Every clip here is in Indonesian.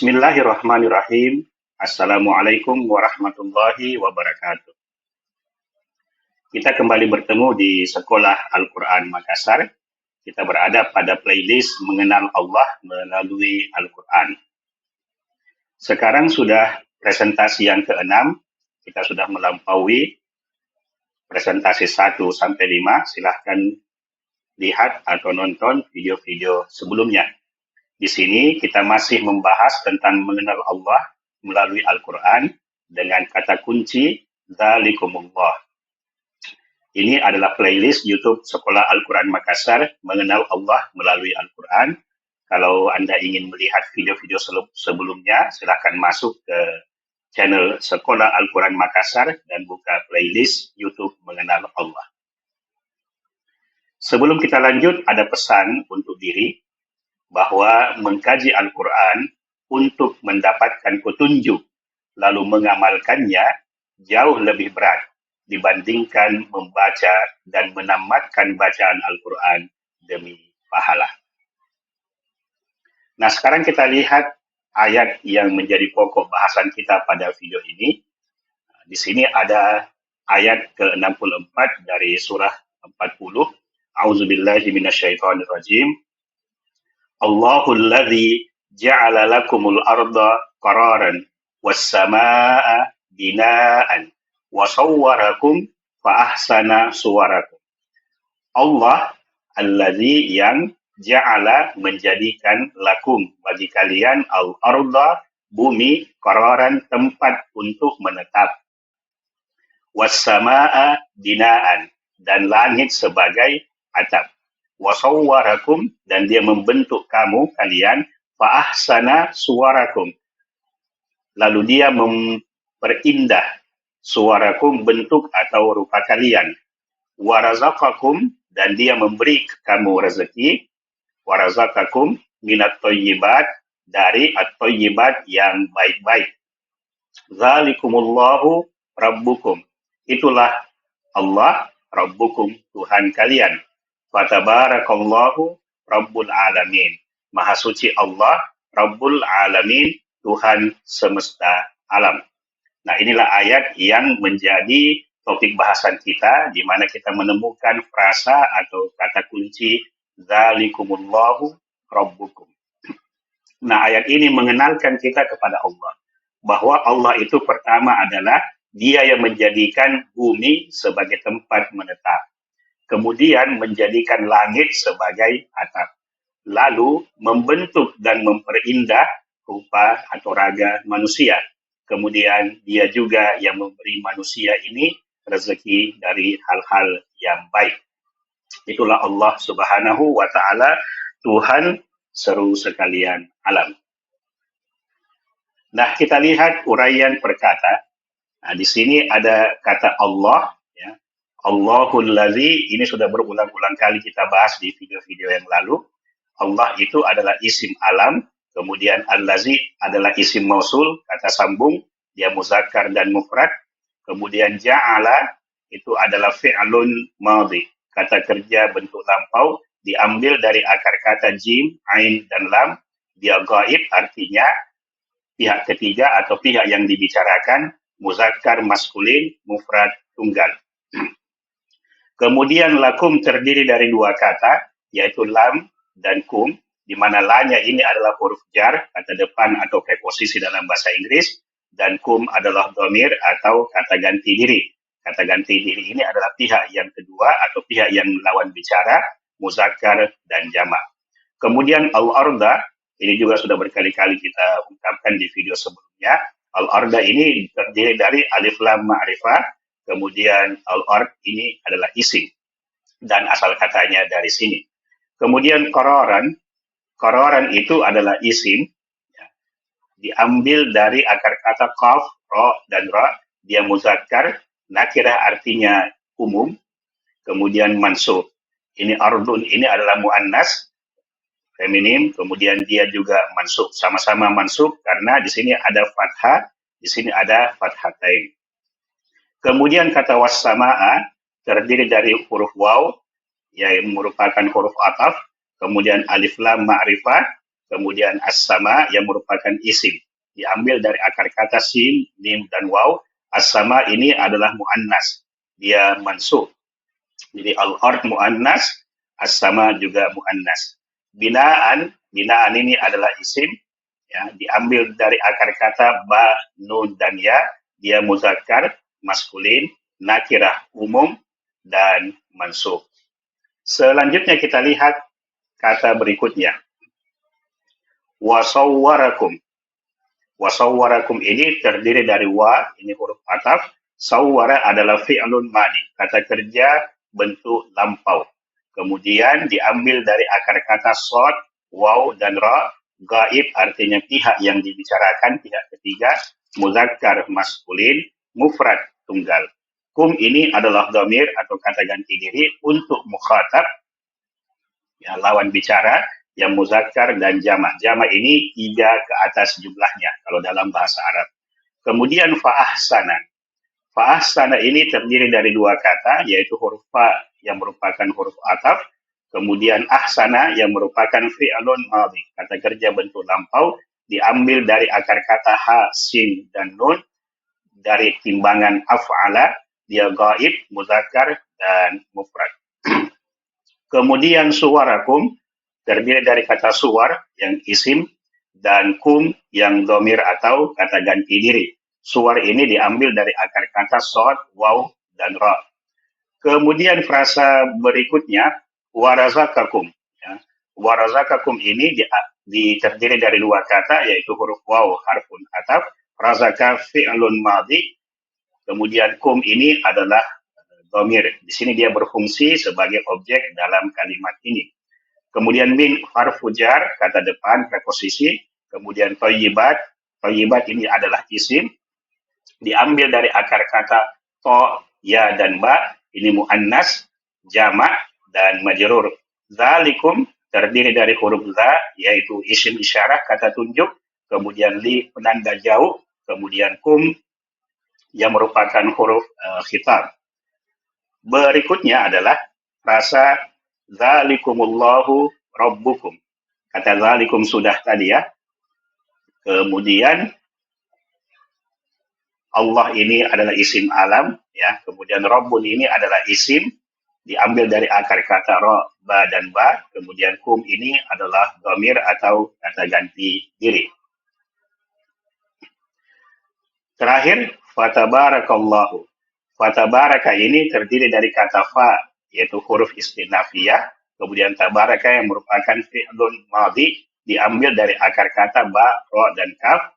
Bismillahirrahmanirrahim. Assalamualaikum warahmatullahi wabarakatuh. Kita kembali bertemu di Sekolah Al-Quran Makassar. Kita berada pada playlist Mengenal Allah Melalui Al-Quran. Sekarang sudah presentasi yang ke-6. Kita sudah melampaui presentasi 1 sampai 5. Silahkan lihat atau nonton video-video sebelumnya. Di sini kita masih membahas tentang mengenal Allah melalui Al-Quran dengan kata kunci Dzalikumullah. Ini adalah playlist YouTube Sekolah Al-Quran Makassar, Mengenal Allah melalui Al-Quran. Kalau Anda ingin melihat video-video sebelumnya, silakan masuk ke channel Sekolah Al-Quran Makassar dan buka playlist YouTube Mengenal Allah. Sebelum kita lanjut, ada pesan untuk diri bahwa mengkaji Al-Quran untuk mendapatkan petunjuk lalu mengamalkannya jauh lebih berat dibandingkan membaca dan menamatkan bacaan Al-Quran demi pahala. Nah, sekarang kita lihat ayat yang menjadi pokok bahasan kita pada video ini. Di sini ada ayat ke-64 dari surah 40. A'udzubillahi minasyaitonirrajim. Allahul ladzi ja'ala lakumul arda qararan was samaa'a binaan wa sawwarakum fa ahsana suwarakum. Allah alladzi yang ja'ala menjadikan lakum bagi kalian al-arda bumi qararan tempat untuk menetap, was samaa'a binaan dan langit sebagai atap, wasawwarakum dan dia membentuk kalian fa ahsana suwarakum lalu dia memperindah suwarakum bentuk atau rupa kalian, warazaqakum dan dia memberi kamu rezeki, warazaqakum minat thayyibat dari at-thayyibat yang baik-baik. Dzalikumullahu rabbukum, itulah Allah rabbukum Tuhan kalian. Fatabarakallahu Rabbul Alamin. Maha suci Allah, Rabbul Alamin, Tuhan semesta alam. Nah, inilah ayat yang menjadi topik bahasan kita, di mana kita menemukan frasa atau kata kunci Dzalikumullahu Rabbukum. Nah, ayat ini mengenalkan kita kepada Allah, bahwa Allah itu pertama adalah Dia yang menjadikan bumi sebagai tempat menetap. Kemudian menjadikan langit sebagai atap, lalu membentuk dan memperindah rupa atau raga manusia. Kemudian dia juga yang memberi manusia ini rezeki dari hal-hal yang baik. Itulah Allah Subhanahu wa Ta'ala, Tuhan seru sekalian alam. Nah, kita lihat uraian perkata. Nah, di sini ada kata Allah, ya. Allahul ladzi, ini sudah berulang-ulang kali kita bahas di video-video yang lalu. Allah itu adalah isim alam, kemudian al-ladzi adalah isim mausul, kata sambung, dia muzakkar dan mufrad. Kemudian ja'ala itu adalah fi'lun madhi, kata kerja bentuk lampau, diambil dari akar kata jim, ain dan lam. Dia ghaib, artinya pihak ketiga atau pihak yang dibicarakan, muzakkar maskulin, mufrad tunggal. Kemudian lakum terdiri dari dua kata, yaitu lam dan kum, di mana lanya ini adalah huruf jar, kata depan atau preposisi dalam bahasa Inggris, dan kum adalah dhamir atau kata ganti diri. Kata ganti diri ini adalah pihak yang kedua atau pihak yang lawan bicara, muzakkar dan jamak. Kemudian al-arda, ini juga sudah berkali-kali kita ungkapkan di video sebelumnya. Al-arda ini terdiri dari alif lam ma'rifah, kemudian al-ard ini adalah isim dan asal katanya dari sini. Kemudian qararan itu adalah isim, ya, diambil dari akar kata qaf, ra dan ra, dia muzakkar, nakirah artinya umum, kemudian mansub. Ini ardun ini adalah muannas, feminim, kemudian dia juga mansub, sama-sama mansub karena di sini ada fathah, di sini ada fathatain. Kemudian kata was-samaa'a terdiri dari huruf waw yang merupakan huruf ataf, kemudian alif lam ma'rifah, kemudian as-sama yang merupakan isim, diambil dari akar kata sin, mim, dan waw. As-sama ini adalah muannas, dia mansub. Jadi al-ard muannas, as-sama juga muannas. Binaan ini adalah isim, ya, diambil dari akar kata ba, nun, dan ya, dia muzakkar, maskulin, nakirah, umum, dan mansub. Selanjutnya kita lihat kata berikutnya. Wasawwarakum. Wasawwarakum ini terdiri dari wa, ini huruf ataf. Sawwara adalah fi'lun madi, kata kerja bentuk lampau. Kemudian diambil dari akar kata sod, waw, dan ra. Gaib artinya pihak yang dibicarakan, pihak ketiga. Muzakkar maskulin, mufrad tunggal. Kum ini adalah dhamir atau kata ganti diri untuk mukhatab, ya, lawan bicara, yang muzakkar dan jamak. Jamak ini 3 ke atas jumlahnya kalau dalam bahasa Arab. Kemudian fa'ahsana. Fa'ahsana ini terdiri dari 2 kata, yaitu huruf fa yang merupakan huruf ataf, kemudian ahsana yang merupakan fi'lun madhi, kata kerja bentuk lampau, diambil dari akar kata ha, sin, dan nun, dari timbangan af'ala, dia gaib, muzakkar, dan mufrad. Kemudian suwarakum terdiri dari kata suwar yang isim dan kum yang dhamir atau kata ganti diri. Suwar ini diambil dari akar kata sod, waw, dan ra. Kemudian frasa berikutnya warazakakum. Ya. Warazakakum ini terdiri dari 2 kata, yaitu huruf waw harfun ataf, razaka fi'lun madhi, kemudian kum ini adalah dhamir. Di sini dia berfungsi sebagai objek dalam kalimat ini. Kemudian min harfu jar, kata depan, preposisi. Kemudian thayyibat, thayyibat ini adalah isim, diambil dari akar kata to, ya, dan ba, ini muannas, jamak, dan majrur. Zalikum terdiri dari huruf za, yaitu isim isyarah, kata tunjuk, kemudian li, penanda jauh, kemudian kum yang merupakan huruf khitab. Berikutnya adalah frasa zalikumullahu rabbukum. Kata zalikum sudah tadi, ya. Kemudian Allah ini adalah isim alam, ya. Kemudian rabbun ini adalah isim, diambil dari akar kata ra, ba, dan ba. Kemudian kum ini adalah dhamir atau kata ganti diri. Terakhir, fatabarakallahu. Fatabaraka ini terdiri dari kata fa, yaitu huruf istinafiyah, kemudian tabaraka yang merupakan fi'lun madhi, diambil dari akar kata ba, ra, dan kaf,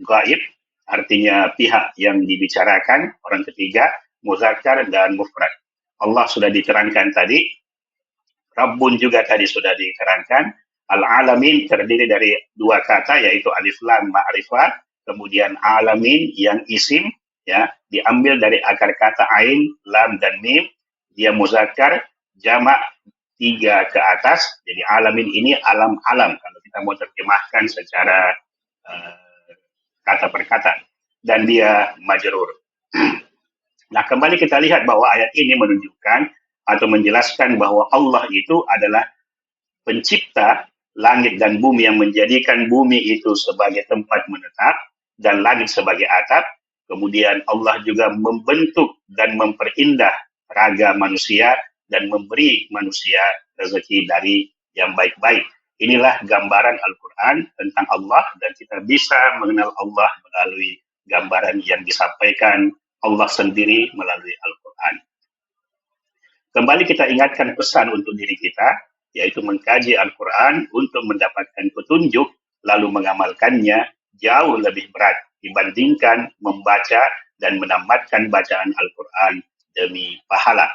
gaib, artinya pihak yang dibicarakan, orang ketiga, muzakkar, dan mufrad. Allah sudah diterangkan tadi, Rabbun juga tadi sudah diterangkan, al-alamin terdiri dari 2 kata, yaitu alif lam ma'rifat, kemudian alamin yang isim, ya, diambil dari akar kata ain, lam, dan mim, dia muzakkar, jamak 3 ke atas, jadi alamin ini alam-alam kalau kita mau terjemahkan secara kata per kata, dan dia majrur. Nah, kembali kita lihat bahwa ayat ini menunjukkan atau menjelaskan bahwa Allah itu adalah pencipta langit dan bumi, yang menjadikan bumi itu sebagai tempat menetap dan langit sebagai atap. Kemudian Allah juga membentuk dan memperindah raga manusia dan memberi manusia rezeki dari yang baik-baik. Inilah gambaran Al-Quran tentang Allah, dan kita bisa mengenal Allah melalui gambaran yang disampaikan Allah sendiri melalui Al-Quran. Kembali kita ingatkan pesan untuk diri kita, yaitu mengkaji Al-Quran untuk mendapatkan petunjuk, lalu mengamalkannya jauh lebih berat dibandingkan membaca dan menamatkan bacaan Al-Quran demi pahala.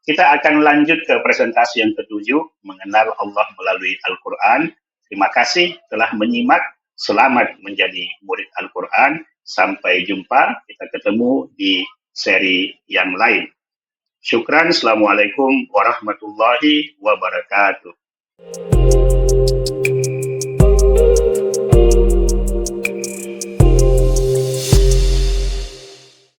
Kita akan lanjut ke presentasi yang ke-7, mengenal Allah melalui Al-Quran. Terima kasih telah menyimak. Selamat menjadi murid Al-Quran. Sampai jumpa, kita ketemu di seri yang lain. Syukran, Assalamualaikum warahmatullahi wabarakatuh.